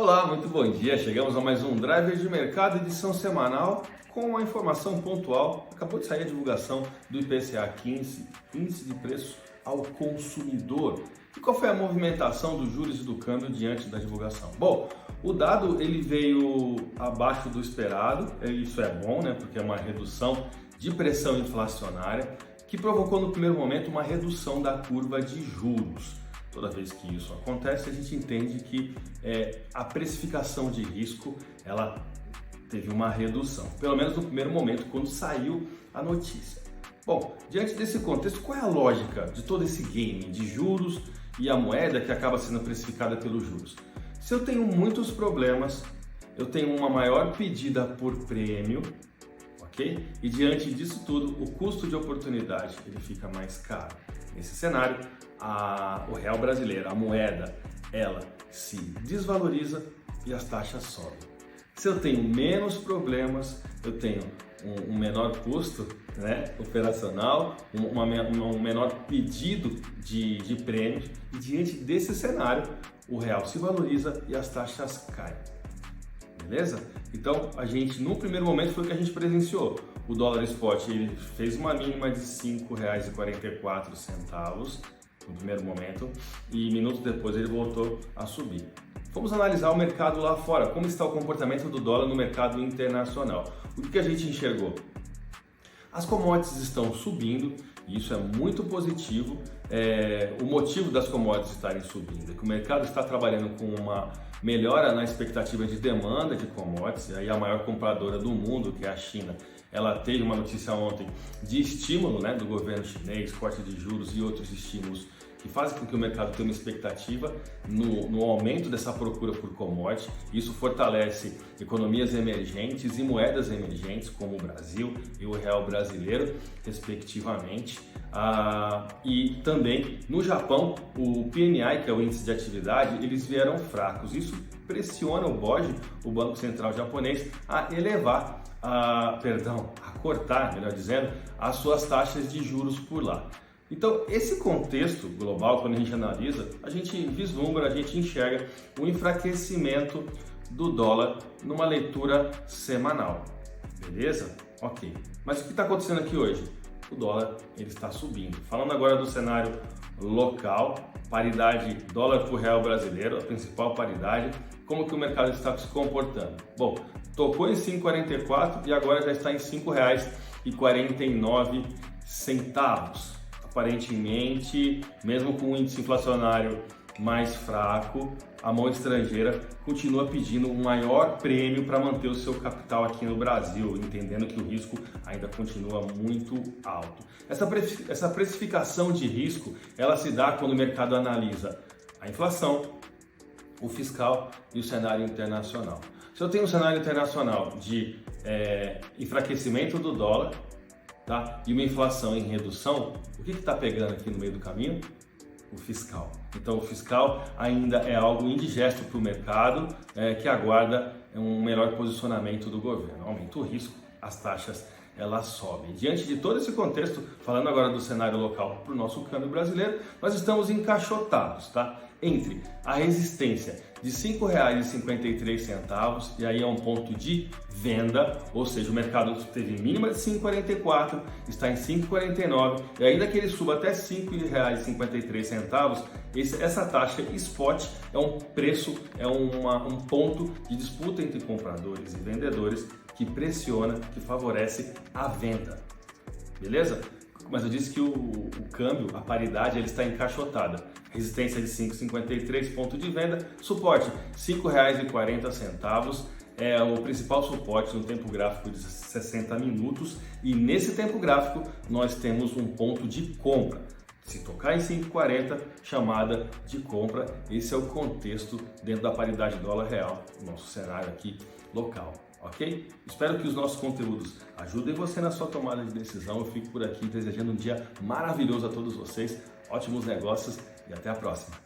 Olá, muito bom dia. Chegamos a mais um Driver de Mercado, edição semanal, com uma informação pontual. Acabou de sair a divulgação do IPCA 15, Índice de Preço ao Consumidor. E qual foi a movimentação dos juros e do câmbio diante da divulgação? Bom, o dado ele veio abaixo do esperado, isso é bom, né? Porque é uma redução de pressão inflacionária que provocou no primeiro momento uma redução da curva de juros. Toda vez que isso acontece, a gente entende que a precificação de risco ela teve uma redução, pelo menos no primeiro momento, quando saiu a notícia. Bom, diante desse contexto, qual é a lógica de todo esse game de juros e a moeda que acaba sendo precificada pelos juros? Se eu tenho muitos problemas, eu tenho uma maior pedida por prêmio, ok? E diante disso tudo, o custo de oportunidade ele fica mais caro. Nesse cenário, o real brasileiro, a moeda, ela se desvaloriza e as taxas sobem. Se eu tenho menos problemas, eu tenho um menor custo, né, operacional, um menor pedido de prêmios, e diante desse cenário, o real se valoriza e as taxas caem. Beleza? Então, a gente, no primeiro momento, foi o que a gente presenciou. O dólar spot ele fez uma mínima de R$ 5,44 no primeiro momento e minutos depois ele voltou a subir. Vamos analisar o mercado lá fora, como está o comportamento do dólar no mercado internacional. O que a gente enxergou? As commodities estão subindo e isso é muito positivo. O motivo das commodities estarem subindo é que o mercado está trabalhando com uma melhora na expectativa de demanda de commodities. Aí a maior compradora do mundo, que é a China, ela teve uma notícia ontem de estímulo, né, do governo chinês, corte de juros e outros estímulos que fazem com que o mercado tenha uma expectativa no aumento dessa procura por commodities. Isso fortalece economias emergentes e moedas emergentes, como o Brasil e o real brasileiro, respectivamente. E também no Japão, o PMI, que é o índice de atividade, eles vieram fracos. Isso pressiona o BOJ, o Banco Central japonês, a cortar, melhor dizendo, as suas taxas de juros por lá. Então, esse contexto global, quando a gente analisa, a gente vislumbra, a gente enxerga o enfraquecimento do dólar numa leitura semanal. Beleza? Ok. Mas o que está acontecendo aqui hoje? O dólar ele está subindo. Falando agora do cenário local, paridade dólar por real brasileiro, a principal paridade, como que o mercado está se comportando? Bom, tocou em 5,44 e agora já está em R$ 5,49. Aparentemente, mesmo com o índice inflacionário mais fraco, a mão estrangeira continua pedindo um maior prêmio para manter o seu capital aqui no Brasil, entendendo que o risco ainda continua muito alto. Essa precificação de risco, ela se dá quando o mercado analisa a inflação, o fiscal e o cenário internacional. Se eu tenho um cenário internacional de enfraquecimento do dólar, tá, e uma inflação em redução, o que está pegando aqui no meio do caminho? O fiscal. Então o fiscal ainda é algo indigesto para o mercado, que aguarda um melhor posicionamento do governo. Aumenta o risco, as taxas elas sobem. Diante de todo esse contexto, falando agora do cenário local para o nosso câmbio brasileiro, nós estamos encaixotados, tá? Entre a resistência de R$ 5,53, e aí é um ponto de venda, ou seja, o mercado teve mínima de 5,44, está em 5,49, e ainda que ele suba até R$ 5,53, essa taxa spot é um preço, um ponto de disputa entre compradores e vendedores que pressiona, que favorece a venda. Beleza? Mas eu disse que o câmbio, a paridade, ele está encaixotada. Resistência de 5,53, ponto de venda. Suporte, R$ 5,40. É o principal suporte no tempo gráfico de 60 minutos. E nesse tempo gráfico, nós temos um ponto de compra. Se tocar em 5,40, chamada de compra. Esse é o contexto dentro da paridade dólar-real, nosso cenário aqui local. Ok? Espero que os nossos conteúdos ajudem você na sua tomada de decisão. Eu fico por aqui desejando um dia maravilhoso a todos vocês, ótimos negócios e até a próxima.